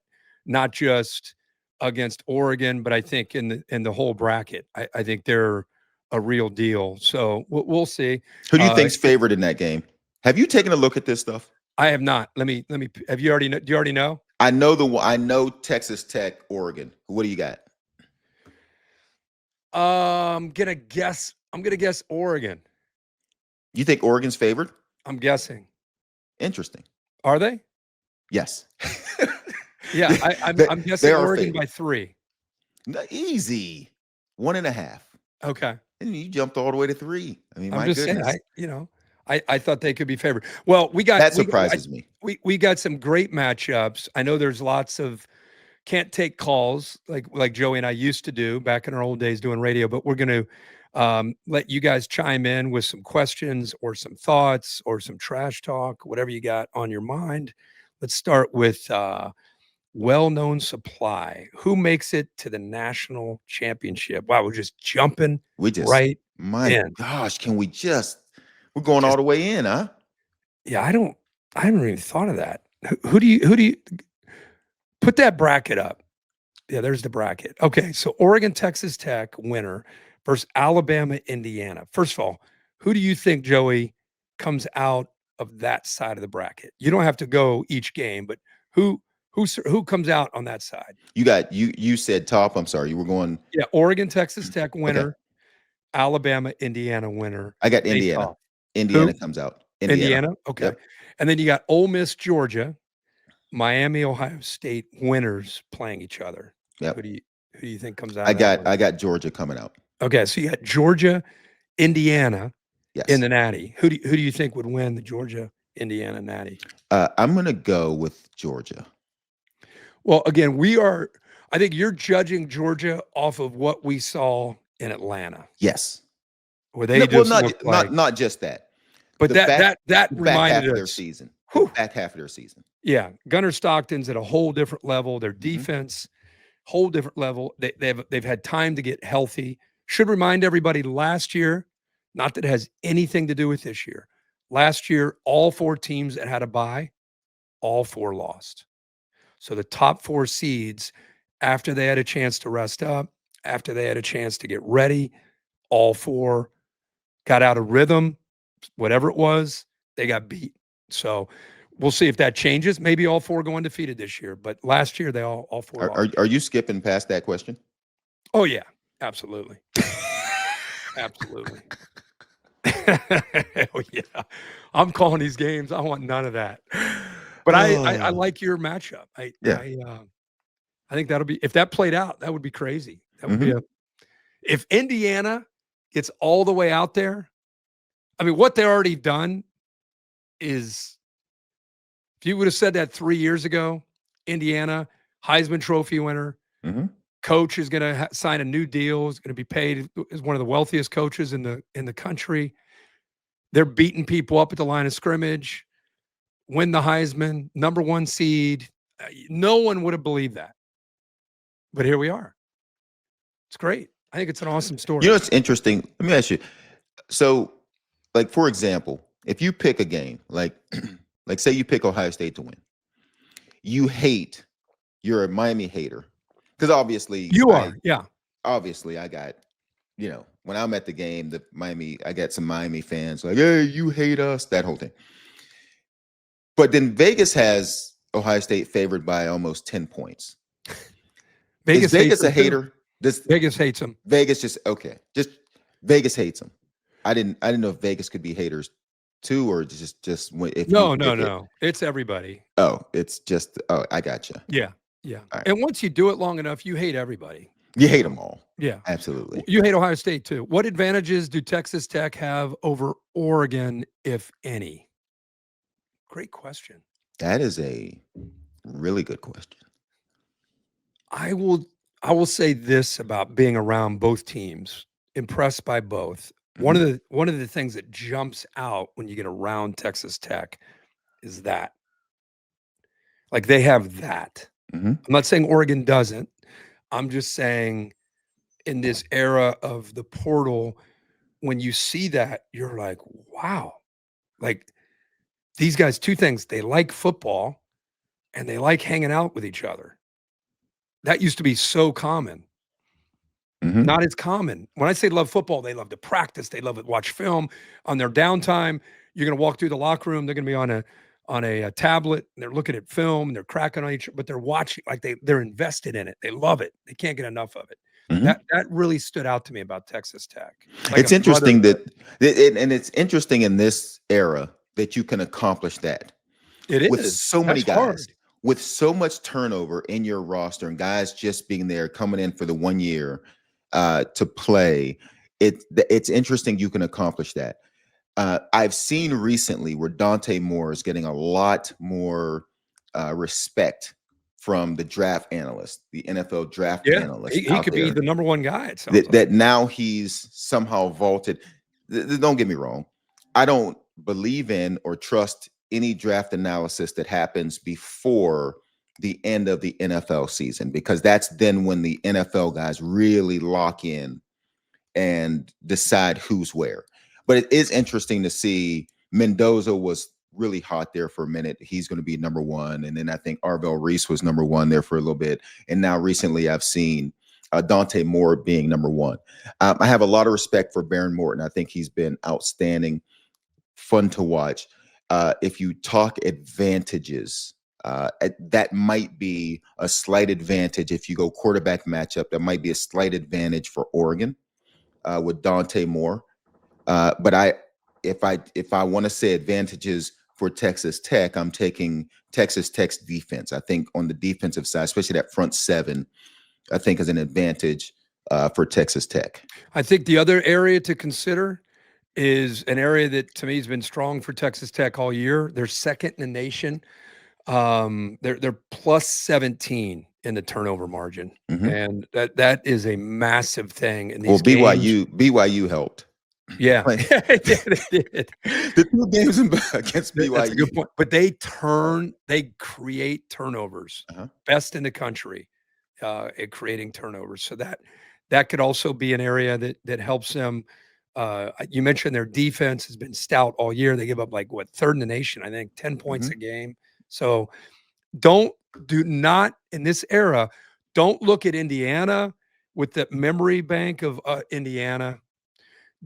not just against Oregon, but I think in the whole bracket. I think they're a real deal. So we'll see. Who do you think's favored in that game? Have you taken a look at this stuff? I have not. Let me. Have you already? Do you already know? I know Texas Tech, Oregon. What do you got? I'm gonna guess Oregon. You think Oregon's favored? I'm guessing. Interesting. Are they? Yes. Yeah, I'm guessing Oregon by 3. Easy. 1.5. Okay. And you jumped all the way to 3. I mean, I'm my just goodness. saying, I thought they could be favored. Well, that surprises me. We got some great matchups. I know there's lots of can't take calls like Joey and I used to do back in our old days doing radio, but we're going to let you guys chime in with some questions or some thoughts or some trash talk, whatever you got on your mind. Let's start with Well-Known Supply. Who makes it to the national championship? Wow, we're just jumping right in. Gosh, can we we're going all the way in, huh? Yeah, I haven't even thought of that. Who do you put that bracket up? Yeah, there's the bracket. Okay, so Oregon, Texas Tech winner versus Alabama, Indiana. First of all, who do you think, Joey, comes out of that side of the bracket? You don't have to go each game, but who comes out on that side? You said top. I'm sorry, you were going. Yeah, Oregon, Texas Tech winner, okay. Alabama, Indiana winner. I got Indiana. Indiana comes out. Indiana? Okay. Yep. And then you got Ole Miss, Georgia, Miami, Ohio State winners playing each other. Yep. Who do you think comes out? I got Georgia coming out. Okay, so you got Georgia, Indiana, Yes. In the Natty. Who do you think would win the Georgia-Indiana Natty? I'm going to go with Georgia. Well, again, I think you're judging Georgia off of what we saw in Atlanta. Yes. Where they just not just that. But that back reminded half us of their season. The back half of their season. Yeah. Gunnar Stockton's at a whole different level. Their defense, whole different level. They've had time to get healthy. Should remind everybody last year, not that it has anything to do with this year. Last year, all 4 teams that had a bye, all 4 lost. So the top 4 seeds, after they had a chance to rest up, after they had a chance to get ready, all 4 got out of rhythm, whatever it was, they got beat. So we'll see if that changes. Maybe all 4 go undefeated this year, but last year they all 4 lost. Are you skipping past that question? Oh yeah, absolutely. Absolutely. Oh yeah. I'm calling these games. I want none of that. But I like your matchup. I think that'll be, if that played out, that would be crazy. That would be if Indiana gets all the way out there. I mean, what they're already done is, if you would have said that 3 years ago, Indiana, Heisman Trophy winner, coach is going to sign a new deal, is going to be paid as one of the wealthiest coaches in the country. They're beating people up at the line of scrimmage, win the Heisman, number 1 seed. No one would have believed that. But here we are. It's great. I think it's an awesome story. You know, it's interesting. Let me ask you. So, like, for example, if you pick a game, like say you pick Ohio State to win, you're a Miami hater. Because obviously you are, yeah. Obviously, I got, when I'm at the game, I got some Miami fans like, hey, you hate us, that whole thing. But then Vegas has Ohio State favored by almost 10 points. Is Vegas a hater? Vegas hates them. Vegas just Vegas hates them. I didn't know if Vegas could be haters too, or just if no. It's everybody. Oh, it's just I gotcha. Yeah. Right. And once you do it long enough, you hate everybody. You hate them all. Yeah, absolutely. You hate Ohio State too. What advantages do Texas Tech have over Oregon, if any? Great question. That is a really good question. I will say this about being around both teams, impressed by both. One of the things that jumps out when you get around Texas Tech is that, like, they have that. I'm not saying Oregon doesn't. I'm just saying, in this era of the portal, when you see that, you're like, wow. Like, these guys, 2 things: they like football and they like hanging out with each other. That used to be so common. Not as common. When I say love football, they love to practice. They love to watch film on their downtime. You're going to walk through the locker room. They're going to be on a tablet, and they're looking at film, and they're cracking on each other, but they're watching, like they're invested in it. They love it. They can't get enough of it. That really stood out to me about Texas Tech. Like, it's interesting it's interesting in this era that you can accomplish that. It is. With so many guys. Hard. With so much turnover in your roster and guys just being there, coming in for the 1 year to play, it's interesting you can accomplish that. I've seen recently where Dante Moore is getting a lot more respect from the draft analysts, the NFL draft analysts. He could be the number 1 guy. That now he's somehow vaulted. Don't get me wrong. I don't believe in or trust any draft analysis that happens before the end of the NFL season, because that's then when the NFL guys really lock in and decide who's where. But it is interesting to see Mendoza was really hot there for a minute. He's going to be number 1. And then I think Arvell Reese was number 1 there for a little bit. And now recently I've seen Dante Moore being number 1. I have a lot of respect for Baron Morton. I think he's been outstanding, fun to watch. If you talk advantages, that might be a slight advantage. If you go quarterback matchup, that might be a slight advantage for Oregon with Dante Moore. But if I want to say advantages for Texas Tech, I'm taking Texas Tech's defense. I think on the defensive side, especially that front 7, I think is an advantage for Texas Tech. I think the other area to consider is an area that to me has been strong for Texas Tech all year. They're second in the nation. They're plus 17 in the turnover margin, and that is a massive thing in these games. BYU helped. Yeah, they did. The 2 games against BYU. That's a good point. But they create turnovers. Best in the country at creating turnovers. So that could also be an area that helps them. You mentioned their defense has been stout all year. They give up third in the nation, I think, 10 points a game. So do not in this era, don't look at Indiana with the memory bank of Indiana.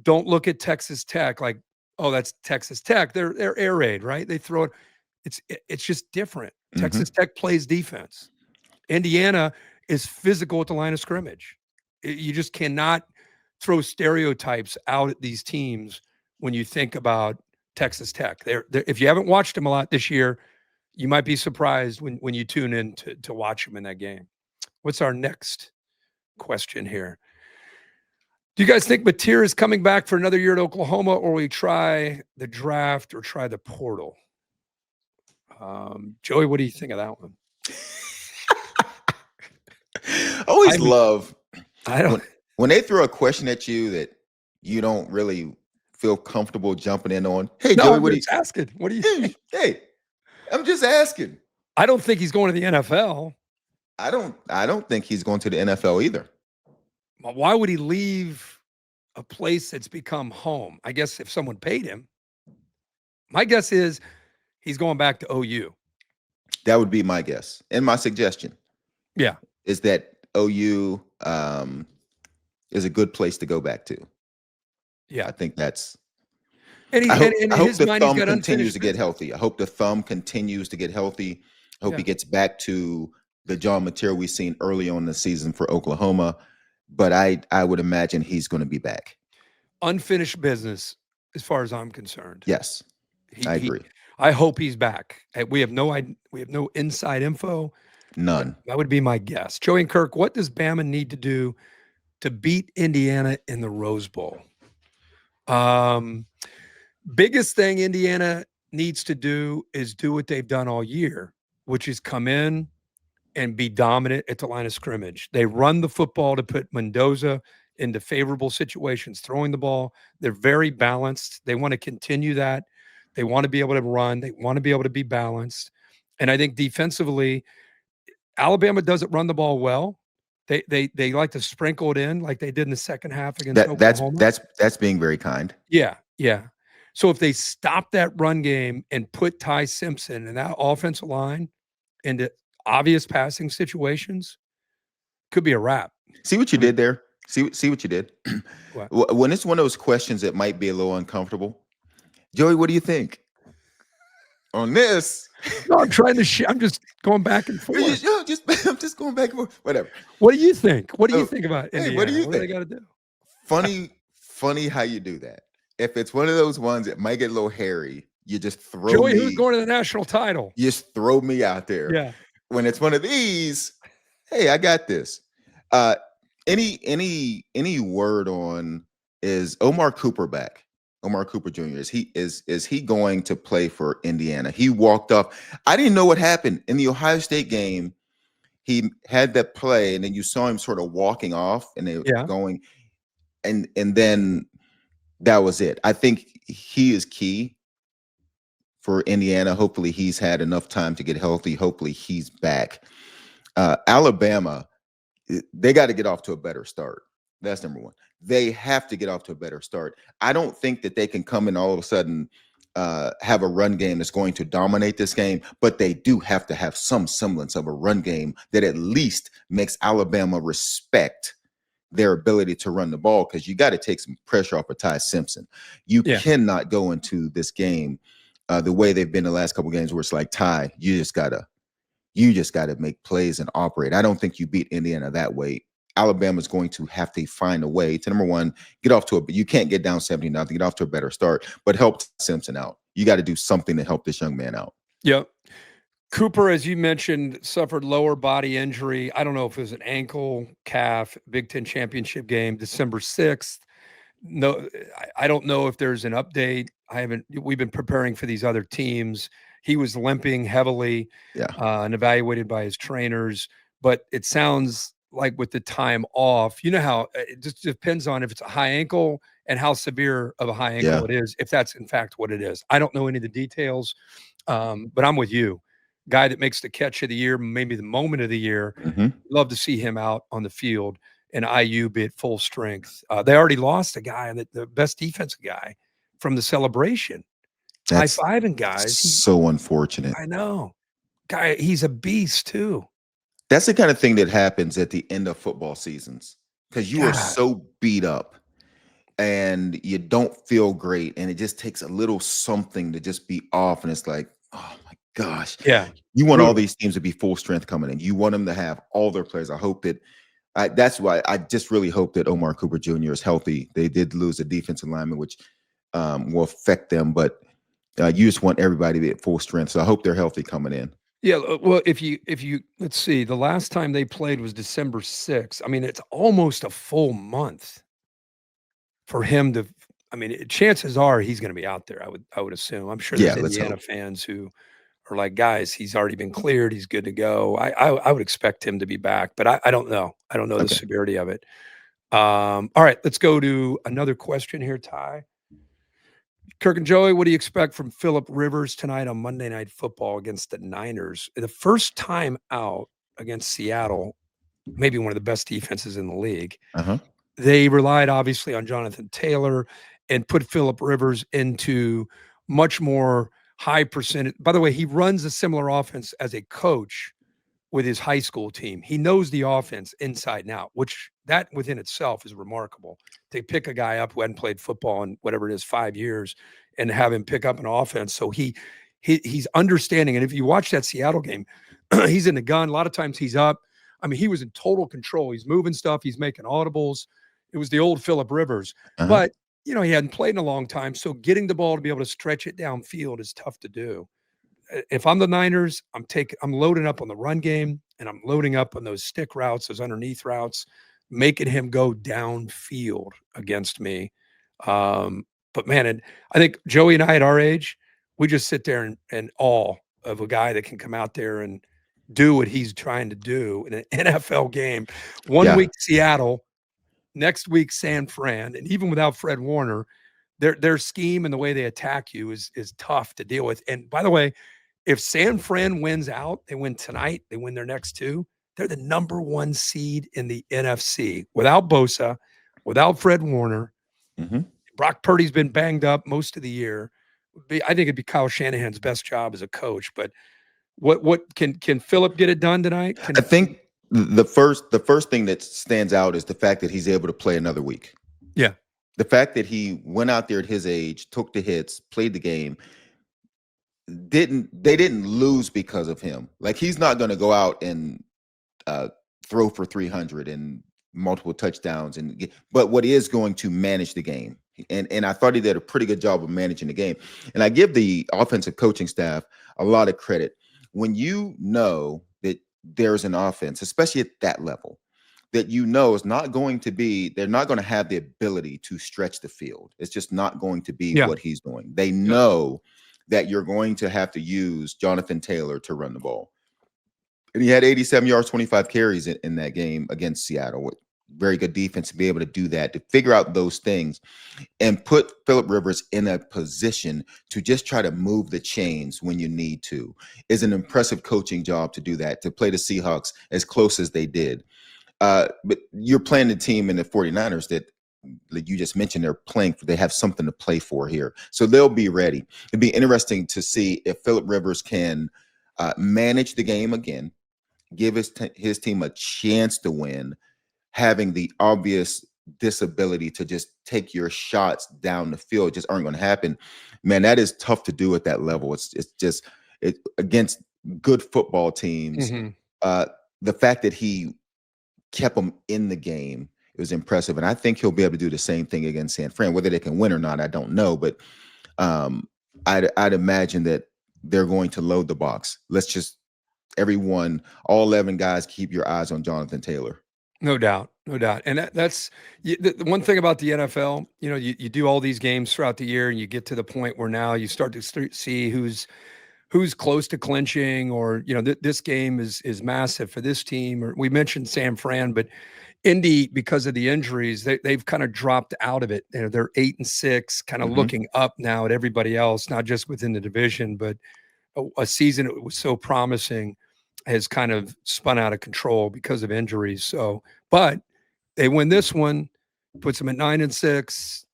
Don't look at Texas Tech like, oh, that's Texas Tech. They're air raid, right? They throw it. It's just different. Texas Tech plays defense. Indiana is physical at the line of scrimmage. You just cannot throw stereotypes out at these teams when you think about Texas Tech. If you haven't watched them a lot this year, you might be surprised when you tune in to watch them in that game. What's our next question here? Do you guys think Mateer is coming back for another year at Oklahoma, or we try the draft or try the portal? Joey, what do you think of that one? When they throw a question at you that you don't really feel comfortable jumping in on. Hey, no, Joey, what are you asking? What do you think? Hey, I'm just asking. I don't think he's going to the NFL. I don't think he's going to the NFL either. Why would he leave a place that's become home? I guess if someone paid him. My guess is he's going back to OU. That would be my guess and my suggestion. Yeah. Is that OU is a good place to go back to. Yeah. I think that's I hope the thumb continues to get healthy. I hope the thumb continues to get healthy. I hope he gets back to the John Mateer we've seen early on in the season for Oklahoma. But I would imagine he's going to be back. Unfinished business, as far as I'm concerned. Yes, I agree. I hope he's back. We have no inside info. None. That would be my guess. Joey and Kirk, what does Bama need to do to beat Indiana in the Rose Bowl? Biggest thing Indiana needs to do is do what they've done all year, which is come in and be dominant at the line of scrimmage. They run the football to put Mendoza into favorable situations, throwing the ball. They're very balanced. They want to continue that. They want to be able to run. They want to be able to be balanced. And I think defensively, Alabama doesn't run the ball well. They like to sprinkle it in like they did in the second half against Oklahoma. That's being very kind. Yeah. So if they stop that run game and put Ty Simpson and that offensive line into obvious passing situations, could be a wrap. See what you did there? See what you did? What? When it's one of those questions that might be a little uncomfortable, Joey, what do you think on this? No, I'm trying to I'm just going back and forth. I'm just going back and forth. Whatever. What do you think? What do you think about Indiana? Hey, what do you think? They got to do? Funny how you do that. If it's one of those ones that might get a little hairy, you just throw Joey, me. who's going to the national title? You just throw me out there. Yeah. When it's one of these, hey, I got this. Any word on, is Omar Cooper back? Omar Cooper Jr. Is he going to play for Indiana? He walked up. I didn't know what happened in the Ohio State game. He had that play, and then you saw him sort of walking off, and they were going, and then that was it. I think he is key for Indiana. Hopefully, he's had enough time to get healthy. Hopefully, he's back. Alabama, they got to get off to a better start. That's number one. They have to get off to a better start. I don't think that they can come in all of a sudden, have a run game that's going to dominate this game, but they do have to have some semblance of a run game that at least makes Alabama respect their ability to run the ball, because you got to take some pressure off of Ty Simpson. You cannot go into this game the way they've been the last couple of games, where it's like, Ty, you just gotta make plays and operate. I don't think you beat Indiana that way. Alabama's going to have to find a way to, number one, you can't get down 70-0, get off to a better start, but help Simpson out. You got to do something to help this young man out. Yep. Cooper, as you mentioned, suffered lower body injury. I don't know if it was an ankle, calf, Big Ten championship game, December 6th. no, I don't know if there's an update. We've been preparing for these other teams. He was limping heavily, and evaluated by his trainers, but it sounds like with the time off, you know how it just depends on if it's a high ankle and how severe of a high ankle it is, if that's in fact what it is. I don't know any of the details, but I'm with you. Guy that makes the catch of the year, maybe the moment of the year. Love to see him out on the field and IU be at full strength. They already lost a guy, and the best defensive guy from the celebration. That's high-fiving guys. So unfortunate. I know. Guy, he's a beast too. That's the kind of thing that happens at the end of football seasons because you are so beat up and you don't feel great, and it just takes a little something to just be off, and it's like, oh my gosh. Yeah. You want all these teams to be full strength coming in. You want them to have all their players. I hope that that's why I just really hope that Omar Cooper Jr. is healthy. They did lose a defensive lineman, which will affect them, but you just want everybody to be at full strength. So I hope they're healthy coming in. Yeah, well, if you let's see, the last time they played was December 6th. I mean, it's almost a full month for him to. I mean, chances are he's going to be out there. I would assume. I'm sure there's Indiana fans who are like, guys, he's already been cleared. He's good to go. I would expect him to be back, but I don't know. I don't know the severity of it. All right, let's go to another question here, Ty. Kirk and Joey, what do you expect from Phillip Rivers tonight on Monday Night Football against the Niners? The first time out against Seattle, maybe one of the best defenses in the league. They relied obviously on Jonathan Taylor and put Phillip Rivers into much more high percentage. By the way, he runs a similar offense as a coach with his high school team. He knows the offense inside and out, which that within itself is remarkable. They pick a guy up who hadn't played football in whatever it is, 5 years, and have him pick up an offense. So he's understanding. And if you watch that Seattle game, he's in the gun. A lot of times he's up. I mean, he was in total control. He's moving stuff. He's making audibles. It was the old Phillip Rivers. But, you know, he hadn't played in a long time. So getting the ball to be able to stretch it downfield is tough to do. If I'm the Niners, I'm loading up on the run game, and I'm loading up on those stick routes, those underneath routes, making him go downfield against me. But man, I think Joey and I at our age, we just sit there in awe of a guy that can come out there and do what he's trying to do in an NFL game. One week Seattle, next week San Fran, and even without Fred Warner, their scheme and the way they attack you is tough to deal with. And by the way, if San Fran wins out, they win tonight, they win their next two, they're the number 1 seed in the NFC without Bosa, without Fred Warner. Brock Purdy's been banged up most of the year. I think it'd be Kyle Shanahan's best job as a coach. But what can Phillip get it done tonight? I think the first thing that stands out is the fact that he's able to play another week. Yeah. The fact that he went out there at his age, took the hits, played the game. They didn't lose because of him. Like, he's not going to go out and throw for 300 and multiple touchdowns, but what is going to manage the game. And I thought he did a pretty good job of managing the game. And I give the offensive coaching staff a lot of credit. When you know that there's an offense, especially at that level, that you know is not going to be, they're not going to have the ability to stretch the field. It's just not going to be what he's doing. They know that you're going to have to use Jonathan Taylor to run the ball. And he had 87 yards, 25 carries in that game against Seattle with very good defense to be able to do that, to figure out those things and put Phillip Rivers in a position to just try to move the chains when you need to is an impressive coaching job to do that, to play the Seahawks as close as they did. But you're playing the team in the 49ers that you just mentioned they have something to play for here. So they'll be ready. It'd be interesting to see if Phillip Rivers can manage the game again, give his team a chance to win, having the obvious disability to just take your shots down the field just aren't going to happen. Man, that is tough to do at that level. It's just against good football teams. The fact that he kept them in the game, it was impressive. And I think he'll be able to do the same thing against San Fran. Whether they can win or not, I don't know. But I'd imagine that they're going to load the box. Let's just, all 11 guys, keep your eyes on Jonathan Taylor. No doubt. No doubt. And that's the one thing about the NFL, you do all these games throughout the year and you get to the point where now you start to see who's close to clinching, or, this game is massive for this team. Or we mentioned San Fran, but Indy, because of the injuries, they've kind of dropped out of it. They're 8-6, kind of looking up now at everybody else, not just within the division, but a season that was so promising has kind of spun out of control because of injuries. So, but they win this one, puts them at 9-6.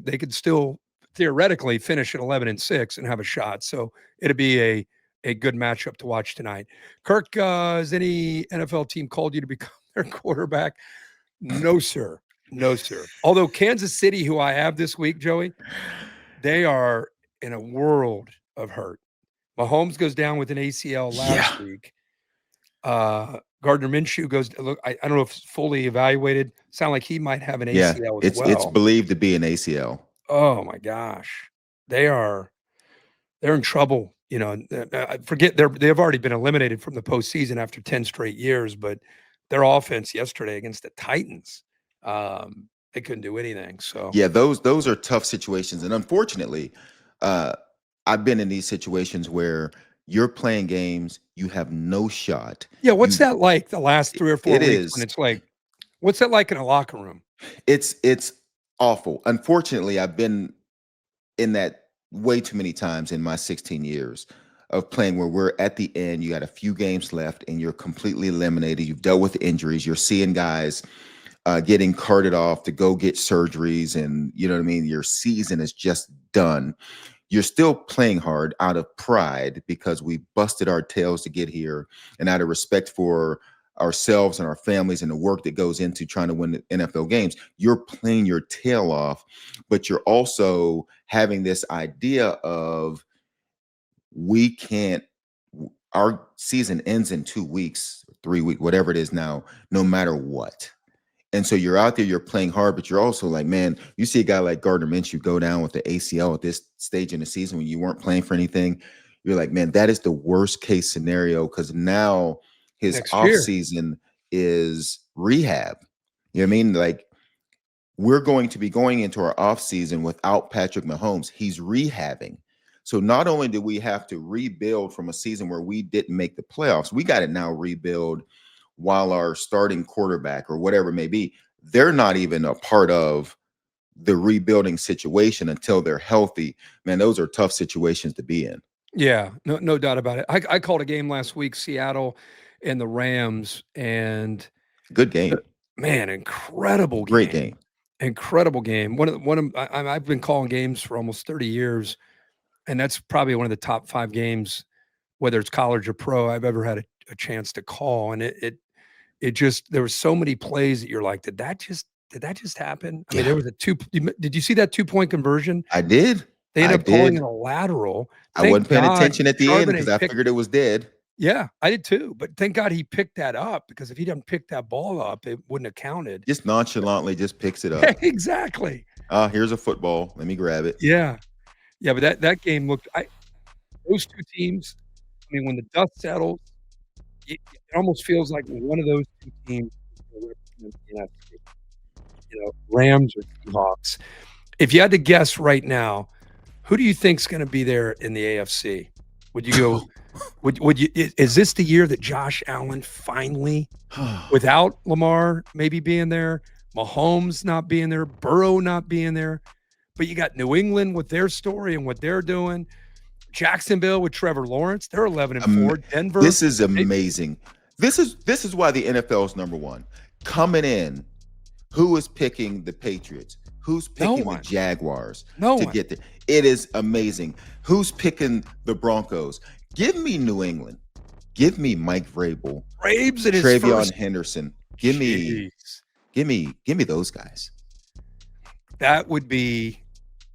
They could still theoretically finish at 11-6 and have a shot. So it'd be a good matchup to watch tonight. Kirk, has any NFL team called you to become their quarterback? No, sir. No, sir. Although Kansas City, who I have this week, Joey, they are in a world of hurt. Mahomes goes down with an ACL last week. Gardner Minshew goes. Look, I don't know if it's fully evaluated. Sound like he might have an ACL as well. It's believed to be an ACL. Oh my gosh, they're in trouble. I forget they've already been eliminated from the postseason after 10 straight years. But their offense yesterday against the Titans, they couldn't do anything. So yeah, those are tough situations, and unfortunately, I've been in these situations where you're playing games, you have no shot. Yeah, what's that like the last 3 or 4 weeks when it's like, what's that like in a locker room? It's awful. Unfortunately, I've been in that way too many times in my 16 years of playing where we're at the end, you got a few games left and you're completely eliminated. You've dealt with injuries. You're seeing guys getting carted off to go get surgeries, and you know what I mean? Your season is just done. You're still playing hard out of pride because we busted our tails to get here, and out of respect for ourselves and our families and the work that goes into trying to win the NFL games. You're playing your tail off, but you're also having this idea of our season ends in 2 weeks, 3 weeks, whatever it is now, no matter what. And so you're out there, you're playing hard, but you're also like, man, you see a guy like Gardner Minshew go down with the ACL at this stage in the season when you weren't playing for anything. You're like, man, that is the worst case scenario, because now his offseason is rehab. You know what I mean? Like, we're going to be going into our offseason without Patrick Mahomes. He's rehabbing. So not only do we have to rebuild from a season where we didn't make the playoffs, we got to now rebuild while our starting quarterback or whatever it may be, they're not even a part of the rebuilding situation until they're healthy. Man, those are tough situations to be in. Yeah, no doubt about it. I called a game last week, Seattle and the Rams, and good game. Man, incredible game. Great game. Incredible game. I've been calling games for almost 30 years, and that's probably one of the top 5 games, whether it's college or pro, I've ever had a chance to call. And it just, there were so many plays that you're like, did that just happen? I mean, there was did you see that 2-point conversion? I did. They ended up calling it a lateral. I wasn't paying attention at the end because I figured it was dead. Yeah, I did too. But thank God he picked that up, because if he didn't pick that ball up, it wouldn't have counted. Just nonchalantly just picks it up. Exactly. Here's a football. Let me grab it. Yeah. Yeah, but that game looked, those two teams, I mean, when the dust settles, it almost feels like one of those two teams, Rams or Seahawks. If you had to guess right now, who do you think's going to be there in the AFC? Would you go? would you? Is this the year that Josh Allen finally, without Lamar maybe being there, Mahomes not being there, Burrow not being there, but you got New England with their story and what they're doing, Jacksonville with Trevor Lawrence, they're 11-4. Denver. This is amazing. This is why the NFL is number one. Coming in, who is picking the Patriots? Who's picking the Jaguars to get there? It is amazing. Who's picking the Broncos? Give me New England. Give me Mike Vrabel. Braves and Travion Henderson. Give me those guys. That would be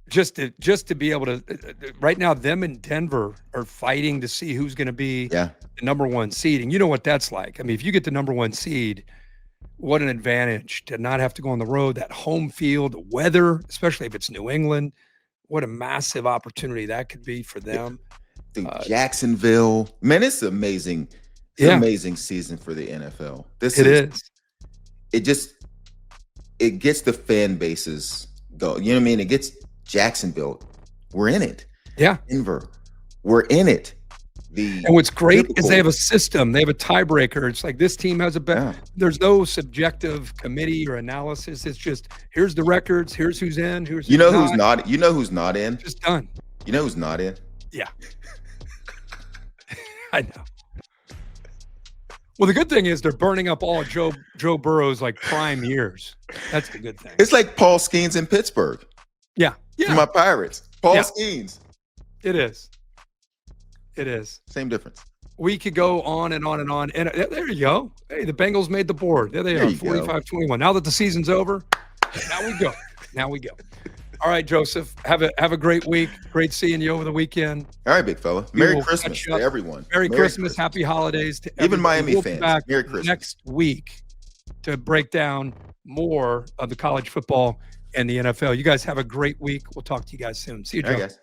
just to be able to. Right now, them and Denver are fighting to see who's going to be the number 1 seed, and you know what that's like. I mean, if you get the number 1 seed, what an advantage to not have to go on the road, that home field, the weather, especially if it's New England. What a massive opportunity that could be for them. Jacksonville, man, it's amazing. It's an amazing season for the NFL. It it gets the fan bases going. You know what I mean? It gets Jacksonville. We're in it. Yeah. Denver. We're in it. And what's great is they have a system. They have a tiebreaker. It's like this team has a bet. Yeah. There's no subjective committee or analysis. It's just here's the records. Here's who's in. Here's who's not. You know who's not in. Just done. You know who's not in. Yeah. I know. Well, the good thing is they're burning up all of Joe Burrow's like prime years. That's the good thing. It's like Paul Skeens in Pittsburgh. Yeah. Yeah. For my Pirates. Paul Skeens. It is. It is. Same difference. We could go on and on and on. And there you go. Hey, the Bengals made the board. There they are, 45-21. Now that the season's over, now we go. Now we go. All right, Joseph, have a great week. Great seeing you over the weekend. All right, big fella. Merry Christmas to everyone. Merry Christmas. Happy holidays to even everyone. Miami fans. Back Merry Christmas. Next week to break down more of the college football and the NFL. You guys have a great week. We'll talk to you guys soon. See you, Joe. All right, guys.